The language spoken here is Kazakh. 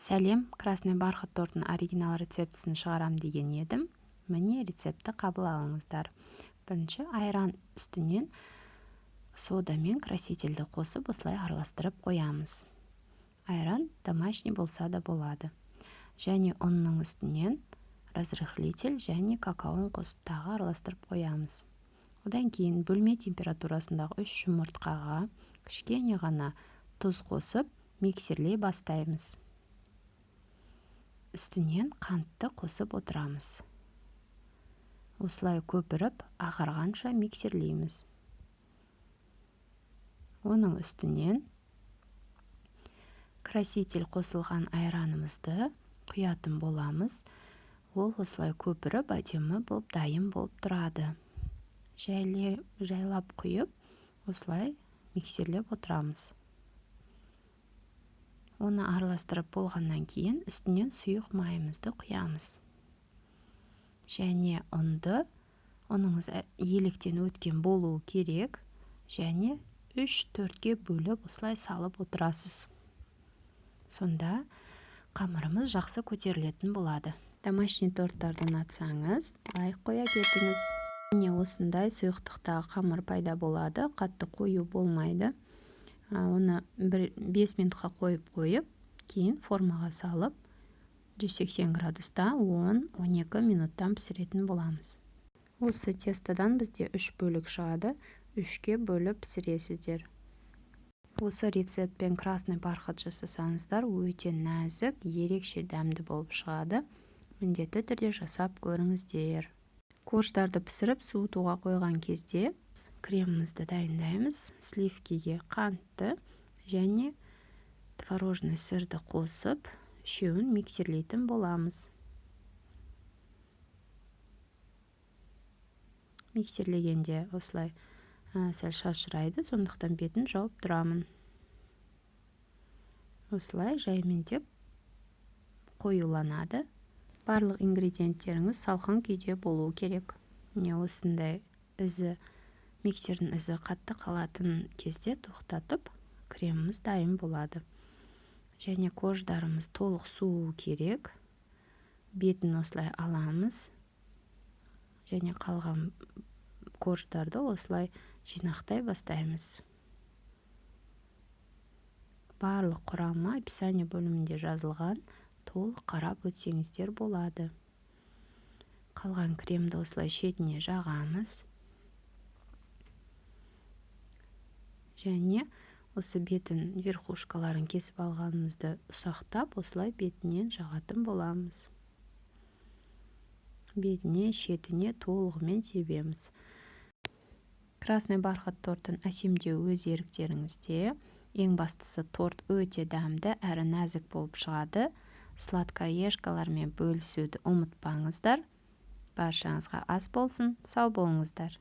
Сәлем, красный бархат тортының оригинал рецептісін шығарам деген едім. Міне рецепті қабыл алыңыздар. Бірінші айран үстінен сода мен красительді қосып, осылай араластырып қоямыз. Айран домашний болса да болады. Және оның үстінен разрыхлитель және какаоны қосып тағы араластырып қоямыз. Одан кейін бөлме температурасындағы 3 жұмыртқаға кішкене ғана тұз қосып миксерлей бастаймыз. Үстінен қантты қосып отырамыз. Осылай көпіріп, ағарғанша миксерлейміз. Оның үстінен краситель қосылған айранымызды құятын боламыз. Ол осылай көпіріп, әдемі болып, дайын болып тұрады. Жайлап құйып, осылай миксерлеп отырамыз. Оны араластырып болғаннан кейін үстінен сұйық майымызды құямыз. Және ұнды, оныңыз електен өткен болуы керек, және 3-4-ге бөліп осылай салып отырасыз. Сонда қамырымыз жақсы көтерілетін болады. Домашний торттарды ұнатсаңыз, лайк қоя кетіңіз. Міне осындай сұйықтықтағы қамыр пайда болады, қатты қою болмайды. Оны 5 минутқа қойып, кейін формаға салып, 180 градуста 10-12 минуттан пісіретін боламыз. Осы тестодан бізде 3 бөлік шығады, 3-ке бөліп пісіресіздер. Осы рецептпен красный бархат жасасаңыздар, өте нәзік, ерекше дәмді болып шығады. Міндетті түрде жасап көріңіздер. Корждарды пісіріп суытуға қойған кезде кремімізді дайындаймыз. Сливкеге қантты және творожный сырды қосып, үшеуін миксерлейтін боламыз. Миксерлегенде осылай сәл шашырайды, сондықтан бетін жауып тұрамын. Осылай жаймендеп қоюланады. Барлық ингредиенттеріңіз салқын күйде болуы керек. Не осындай миксердің ізі қатты қалатын кезде тоқтатып, креміміз дайын болады. Және корждарымыз толық суы керек. Бетін осылай аламыз. Және қалған корждарды осылай жинақтай бастаймыз. Барлық құрамы описание бөлімінде жазылған, толық қарап өтсеңіздер болады. Қалған кремді осылай шетіне жағамыз. Және осы бетін верхушкаларын кесіп алғанымызды ұсақтап, осылай бетінен жағатын боламыз. Бетіне, шетіне толығымен себеміз. Красный бархат торттың әсемдеу өз еріктеріңізде. Ең бастысы торт өте дәмді әрі нәзік болып шығады. Сладкоежкалармен бөлісуді ұмытпаңыздар. Баршаңызға ас болсын, сау болыңыздар.